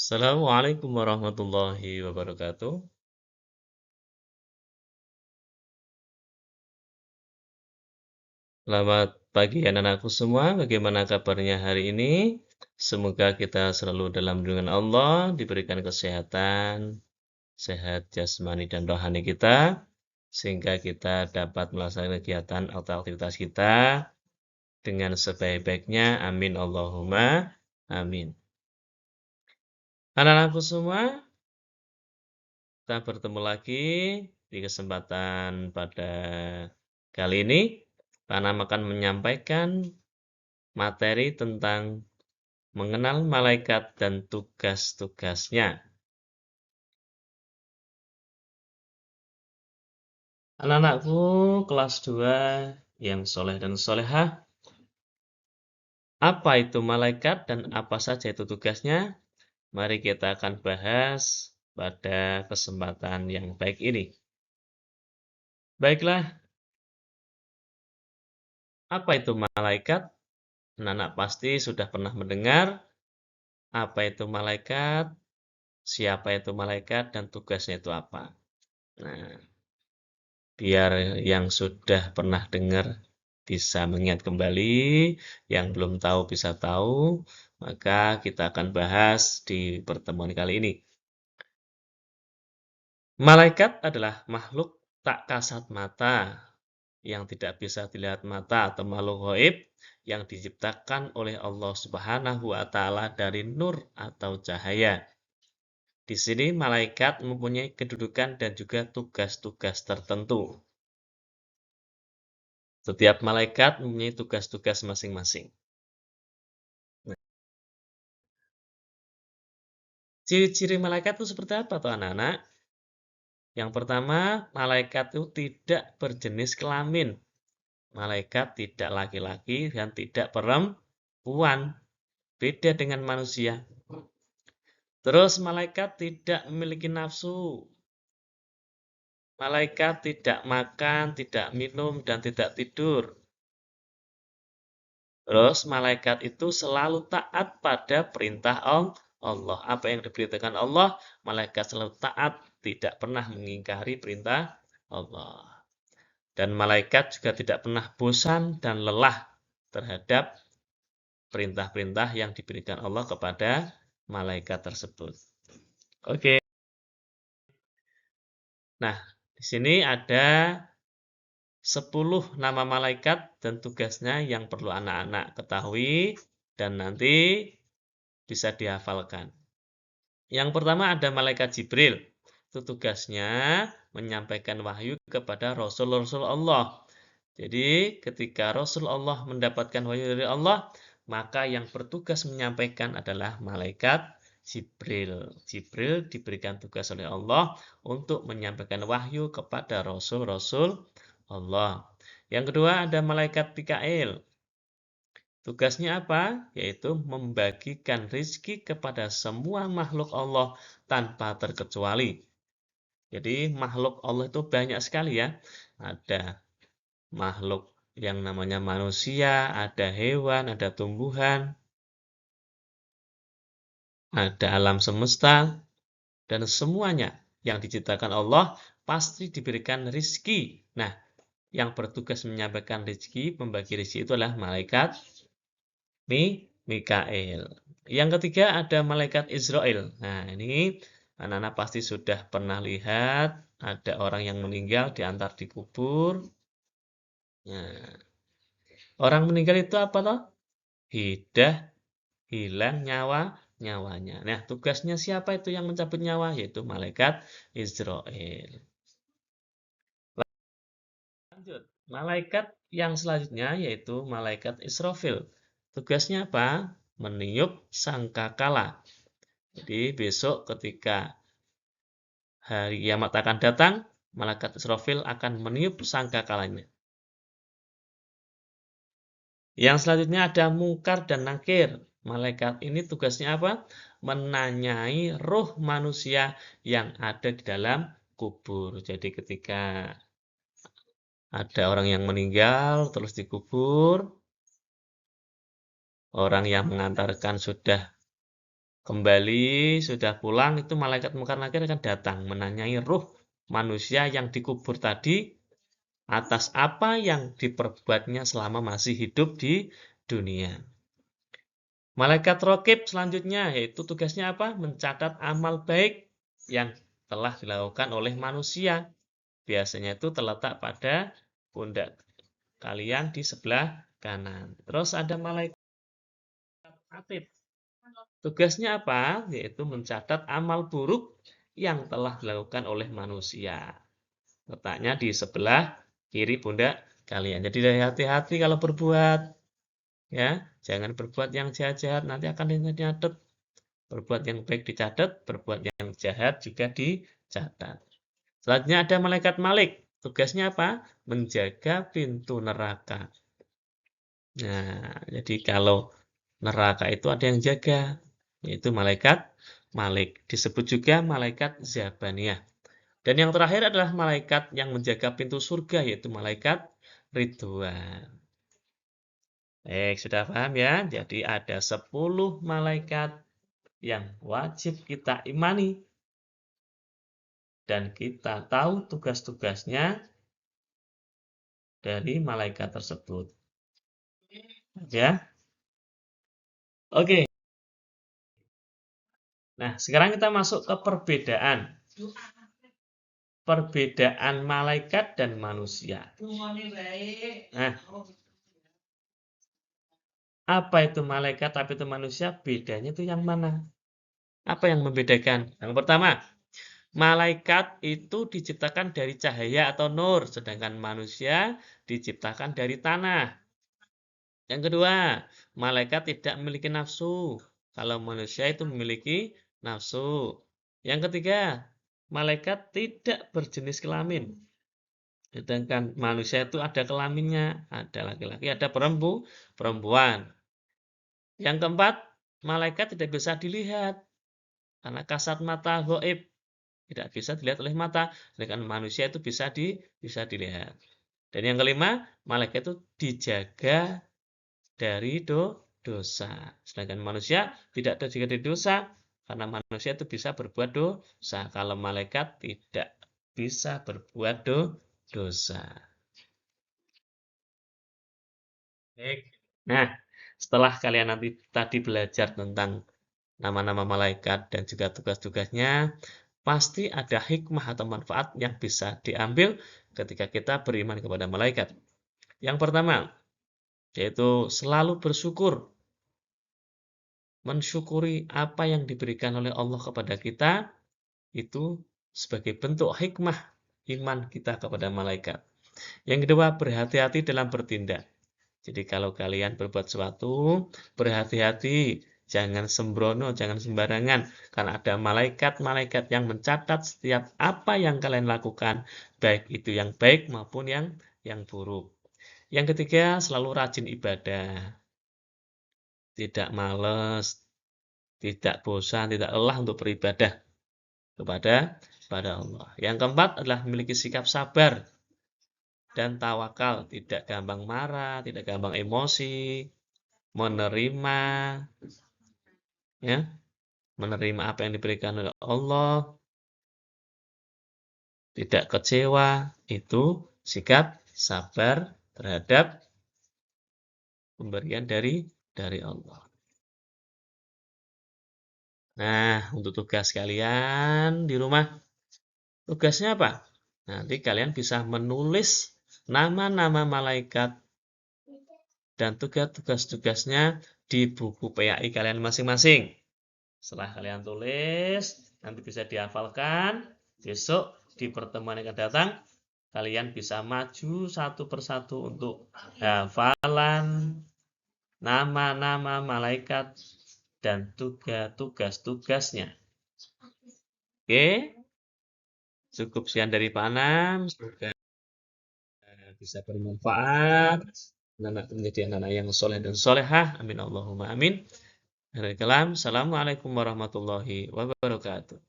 Assalamualaikum warahmatullahi wabarakatuh. Selamat pagi anak-anakku semua, bagaimana kabarnya hari ini? Semoga kita selalu dalam lindungan Allah, diberikan kesehatan, sehat jasmani dan rohani kita, sehingga kita dapat melaksanakan kegiatan atau aktivitas kita dengan sebaik-baiknya. Amin Allahumma amin. Anak-anakku semua, kita bertemu lagi di kesempatan pada kali ini. Karena akan menyampaikan materi tentang mengenal malaikat dan tugas-tugasnya. Anak-anakku kelas 2 yang soleh dan solehah, apa itu malaikat dan apa saja itu tugasnya? Mari kita akan bahas pada kesempatan yang baik ini. Baiklah, apa itu malaikat? Anak-anak pasti sudah pernah mendengar apa itu malaikat, siapa itu malaikat, dan tugasnya itu apa. Nah, biar yang sudah pernah dengar bisa mengingat kembali, yang belum tahu bisa tahu, maka kita akan bahas di pertemuan kali ini. Malaikat adalah makhluk tak kasat mata, yang tidak bisa dilihat mata atau makhluk gaib yang diciptakan oleh Allah Subhanahu wa taala dari nur atau cahaya. Di sini malaikat mempunyai kedudukan dan juga tugas-tugas tertentu. Setiap malaikat mempunyai tugas-tugas masing-masing. Ciri-ciri malaikat itu seperti apa tuh anak-anak? Yang pertama, malaikat itu tidak berjenis kelamin. Malaikat tidak laki-laki dan tidak perempuan. Beda dengan manusia. Terus malaikat tidak memiliki nafsu. Malaikat tidak makan, tidak minum, dan tidak tidur. Terus malaikat itu selalu taat pada perintah Allah. Apa yang diperintahkan Allah, malaikat selalu taat, tidak pernah mengingkari perintah Allah. Dan malaikat juga tidak pernah bosan dan lelah terhadap perintah-perintah yang diberikan Allah kepada malaikat tersebut. Oke. Nah, di sini ada 10 nama malaikat dan tugasnya yang perlu anak-anak ketahui dan nanti bisa dihafalkan. Yang pertama ada malaikat Jibril. Itu tugasnya menyampaikan wahyu kepada Rasul-Rasul Allah. Jadi ketika Rasul Allah mendapatkan wahyu dari Allah, maka yang bertugas menyampaikan adalah malaikat Jibril. Jibril diberikan tugas oleh Allah untuk menyampaikan wahyu kepada Rasul-Rasul Allah. Yang kedua ada malaikat Mikail. Tugasnya apa? Yaitu membagikan rizki kepada semua makhluk Allah tanpa terkecuali. Jadi makhluk Allah itu banyak sekali ya. Ada makhluk yang namanya manusia, ada hewan, ada tumbuhan, ada alam semesta, dan semuanya yang diciptakan Allah pasti diberikan rizki. Nah, yang bertugas menyampaikan rizki, membagi rizki itu adalah malaikat Mikail. Yang ketiga ada malaikat Israel. Nah, ini anak-anak pasti sudah pernah lihat ada orang yang meninggal diantar di kubur. Nah, orang meninggal itu apa toh? Hidah, hilang nyawanya. Nah, tugasnya siapa itu yang mencabut nyawa? Yaitu malaikat Israel. Lanjut, malaikat yang selanjutnya yaitu malaikat Israfil. Tugasnya apa? Meniup sangkakala. Jadi besok ketika hari kiamat akan datang, malaikat Israfil akan meniup sangkakalanya. Yang selanjutnya ada Mungkar dan Nakir. Malaikat ini tugasnya apa? Menanyai roh manusia yang ada di dalam kubur. Jadi ketika ada orang yang meninggal terus dikubur, orang yang mengantarkan sudah Kembali, sudah pulang, itu malaikat munkar nakir akan datang menanyai ruh manusia yang dikubur tadi atas apa yang diperbuatnya selama masih hidup di dunia. Malaikat rokib selanjutnya, yaitu tugasnya apa? Mencatat amal baik yang telah dilakukan oleh manusia. Biasanya itu terletak pada pundak kalian di sebelah kanan. Terus ada malaikat atid. Tugasnya apa? Yaitu mencatat amal buruk yang telah dilakukan oleh manusia. Letaknya di sebelah kiri pundak kalian. Jadi hati-hati kalau berbuat. Ya, jangan berbuat yang jahat-jahat, nanti akan dicatat. Berbuat yang baik dicatat, berbuat yang jahat juga dicatat. Selanjutnya ada malaikat Malik. Tugasnya apa? Menjaga pintu neraka. Nah, jadi kalau neraka itu ada yang jaga, yaitu malaikat Malik. Disebut juga malaikat Zabaniyah. Dan yang terakhir adalah malaikat yang menjaga pintu surga, yaitu malaikat Ridwan. Baik, sudah paham ya? Jadi ada 10 malaikat yang wajib kita imani. Dan kita tahu tugas-tugasnya dari malaikat tersebut. Ya. Oke. Nah, sekarang kita masuk ke perbedaan. Perbedaan malaikat dan manusia. Nah, apa itu malaikat, apa itu manusia? Bedanya itu yang mana? Apa yang membedakan? Yang pertama, malaikat itu diciptakan dari cahaya atau nur, sedangkan manusia diciptakan dari tanah. Yang kedua, malaikat tidak memiliki nafsu. Kalau manusia itu memiliki nafsu. Yang ketiga, malaikat tidak berjenis kelamin. Sedangkan manusia itu ada kelaminnya, ada laki-laki, ada perempuan. Yang keempat, malaikat tidak bisa dilihat karena kasat mata gaib, tidak bisa dilihat oleh mata. Sedangkan manusia itu bisa dilihat. Dan yang kelima, malaikat itu dijaga dari dosa. Sedangkan manusia tidak terjaga dari dosa karena manusia itu bisa berbuat dosa. Kalau malaikat tidak bisa berbuat dosa. Baik. Nah, setelah kalian nanti tadi belajar tentang nama-nama malaikat dan juga tugas-tugasnya, pasti ada hikmah atau manfaat yang bisa diambil ketika kita beriman kepada malaikat. Yang pertama, yaitu selalu bersyukur. Mensyukuri apa yang diberikan oleh Allah kepada kita, itu sebagai bentuk hikmah iman kita kepada malaikat. Yang kedua, berhati-hati dalam bertindak. Jadi kalau kalian berbuat sesuatu, berhati-hati, jangan sembrono, jangan sembarangan, karena ada malaikat-malaikat yang mencatat setiap apa yang kalian lakukan, baik itu yang baik maupun yang buruk. Yang ketiga, selalu rajin ibadah. Tidak malas, tidak bosan, tidak lelah untuk beribadah kepada Allah. Yang keempat adalah memiliki sikap sabar dan tawakal, tidak gampang marah, tidak gampang emosi, menerima ya, menerima apa yang diberikan oleh Allah, tidak kecewa, itu sikap sabar terhadap pemberian dari Allah. Nah, untuk tugas kalian di rumah, tugasnya apa? Nanti kalian bisa menulis nama-nama malaikat dan tugas-tugasnya di buku PAI kalian masing-masing. Setelah kalian tulis, nanti bisa dihafalkan. Besok di pertemuan yang akan datang, kalian bisa maju satu persatu untuk hafalan nama-nama malaikat dan tugas-tugasnya. Oke, cukup sekian dari Pak Anam. Semoga bisa bermanfaat. Anak menjadi anak yang soleh dan solehah. Amin Allahumma amin. Assalamualaikum warahmatullahi wabarakatuh.